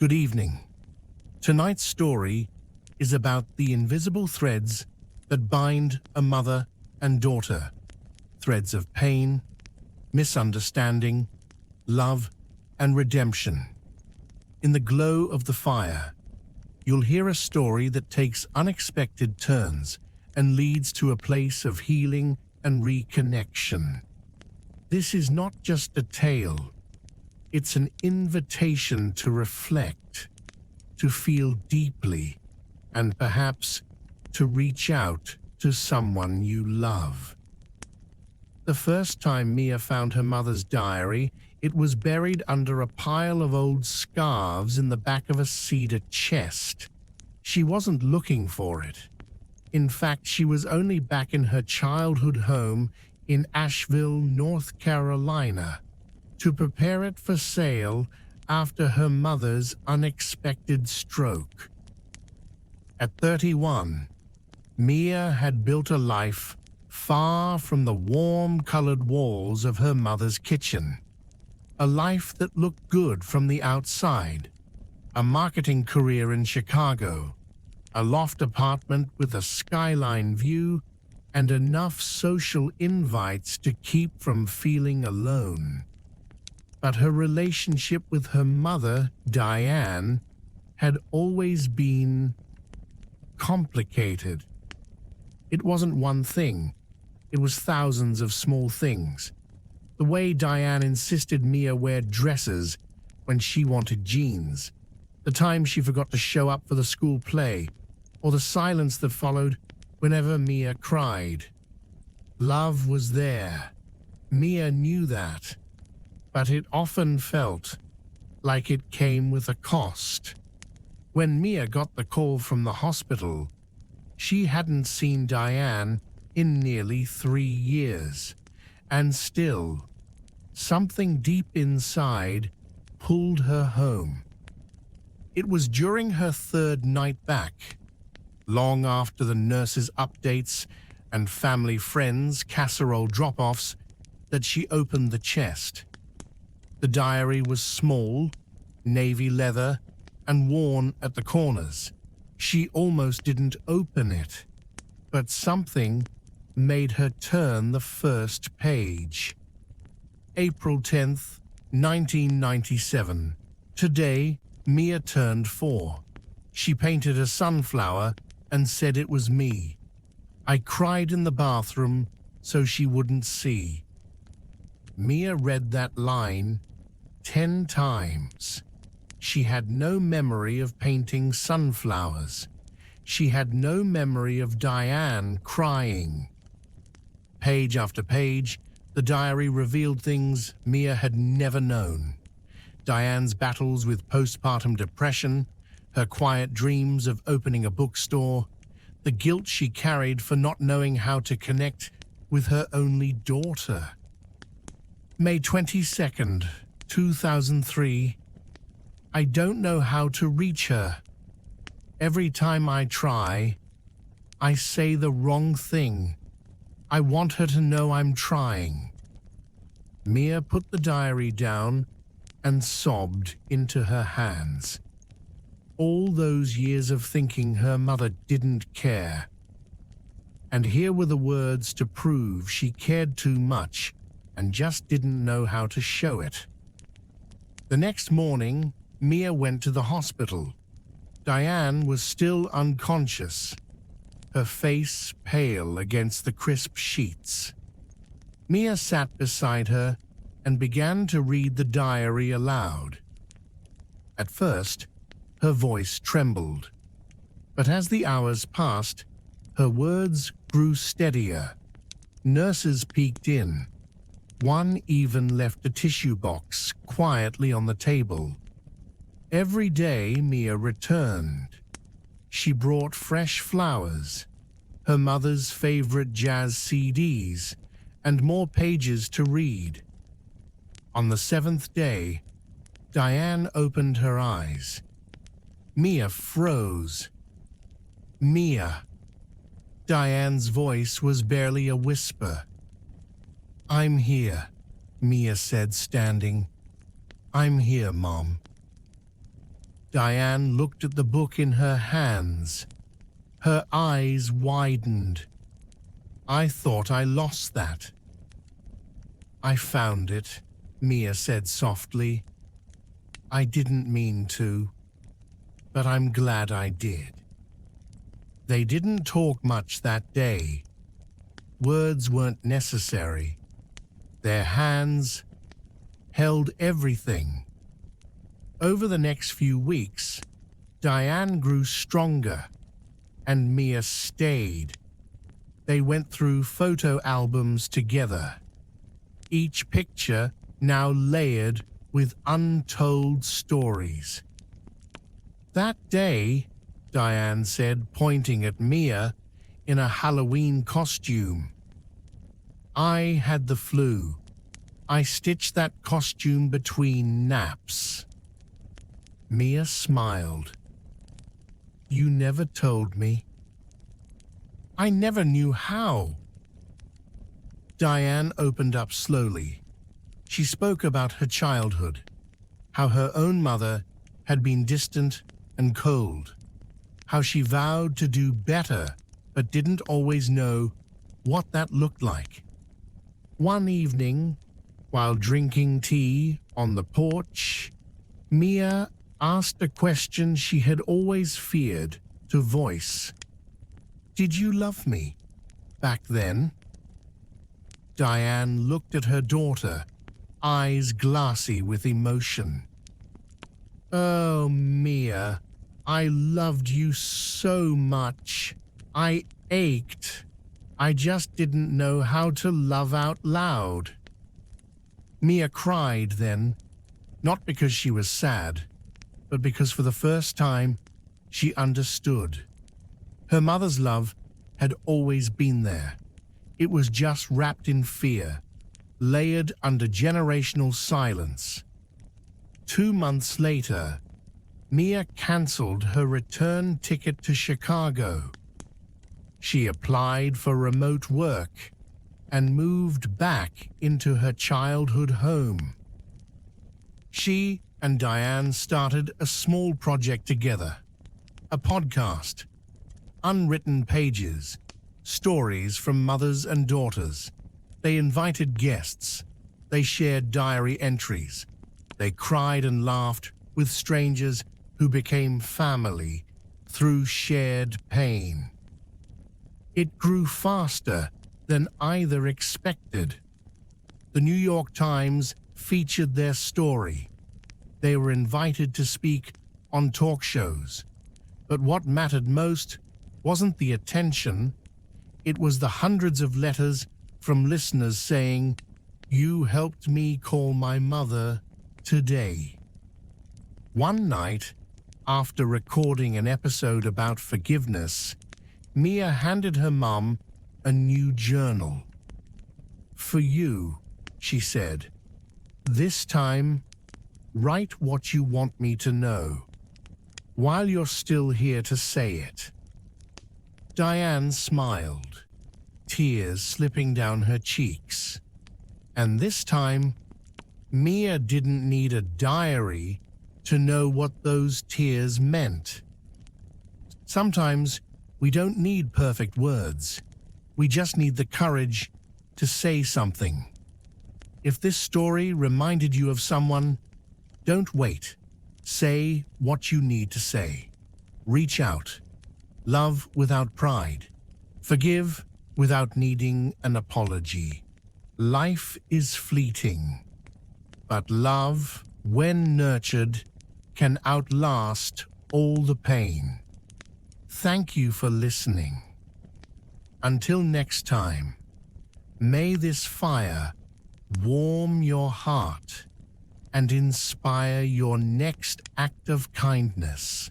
Good evening. Tonight's story is about the invisible threads that bind a mother and daughter. Threads of pain, misunderstanding, love, and redemption. In the glow of the fire, you'll hear a story that takes unexpected turns and leads to a place of healing and reconnection. This is not just a tale. It's an invitation to reflect, to feel deeply, and perhaps to reach out to someone you love. The first time Mia found her mother's diary, it was buried under a pile of old scarves in the back of a cedar chest. She wasn't looking for it. In fact, she was only back in her childhood home in Asheville, North Carolina, to prepare it for sale after her mother's unexpected stroke. At 31, Mia had built a life far from the warm-colored walls of her mother's kitchen. A life that looked good from the outside. A marketing career in Chicago, a loft apartment with a skyline view, and enough social invites to keep from feeling alone. But her relationship with her mother, Diane, had always been complicated. It wasn't one thing. It was thousands of small things. The way Diane insisted Mia wear dresses when she wanted jeans, the time she forgot to show up for the school play, or the silence that followed whenever Mia cried. Love was there. Mia knew that. But it often felt like it came with a cost. When Mia got the call from the hospital, she hadn't seen Diane in nearly 3 years, and still, something deep inside pulled her home. It was during her third night back, long after the nurse's updates and family friends' casserole drop-offs, that she opened the chest. The diary was small, navy leather, and worn at the corners. She almost didn't open it, but something made her turn the first page. April 10th, 1997. Today, Mia turned 4. She painted a sunflower and said it was me. I cried in the bathroom so she wouldn't see. Mia read that line 10 times. She had no memory of painting sunflowers. She had no memory of Diane crying. Page after page, the diary revealed things Mia had never known. Diane's battles with postpartum depression, her quiet dreams of opening a bookstore, the guilt she carried for not knowing how to connect with her only daughter. May 22nd, 2003. I don't know how to reach her. Every time I try, I say the wrong thing. I want her to know I'm trying. Mia put the diary down and sobbed into her hands. All those years of thinking her mother didn't care. And here were the words to prove she cared too much and just didn't know how to show it. The next morning, Mia went to the hospital. Diane was still unconscious, her face pale against the crisp sheets. Mia sat beside her and began to read the diary aloud. At first, her voice trembled, but as the hours passed, her words grew steadier. Nurses peeked in. One even left a tissue box quietly on the table. Every day Mia returned. She brought fresh flowers, her mother's favorite jazz CDs, and more pages to read. On the 7th day, Diane opened her eyes. Mia froze. Mia. Diane's voice was barely a whisper. "I'm here," Mia said, standing. "I'm here, Mom." Diane looked at the book in her hands. Her eyes widened. I thought I lost that. I found it, Mia said softly. I didn't mean to, but I'm glad I did. They didn't talk much that day. Words weren't necessary. Their hands held everything. Over the next few weeks, Diane grew stronger, and Mia stayed. They went through photo albums together, each picture now layered with untold stories. That day, Diane said, pointing at Mia in a Halloween costume, I had the flu. I stitched that costume between naps. Mia smiled. You never told me. I never knew how. Diane opened up slowly. She spoke about her childhood, how her own mother had been distant and cold, how she vowed to do better but didn't always know what that looked like. One evening, while drinking tea on the porch, Mia asked a question she had always feared to voice. Did you love me back then? Diane looked at her daughter, eyes glassy with emotion. Oh, Mia, I loved you so much. I ached. I just didn't know how to love out loud. Mia cried then, not because she was sad, but because for the first time she understood. Her mother's love had always been there. It was just wrapped in fear, layered under generational silence. 2 months later, Mia cancelled her return ticket to Chicago. She applied for remote work and moved back into her childhood home. She and Diane started a small project together, a podcast, unwritten pages, stories from mothers and daughters. They invited guests. They shared diary entries. They cried and laughed with strangers who became family through shared pain. It grew faster than either expected. The New York Times featured their story. They were invited to speak on talk shows. But what mattered most wasn't the attention. It was the hundreds of letters from listeners saying, "You helped me call my mother today." One night, after recording an episode about forgiveness, Mia handed her mum a new journal. "For you," she said. "This time, write what you want me to know, while you're still here to say it." Diane smiled, tears slipping down her cheeks. And this time, Mia didn't need a diary to know what those tears meant. Sometimes we don't need perfect words. We just need the courage to say something. If this story reminded you of someone, don't wait. Say what you need to say. Reach out. Love without pride. Forgive without needing an apology. Life is fleeting, but love, when nurtured, can outlast all the pain. Thank you for listening. Until next time, may this fire warm your heart and inspire your next act of kindness.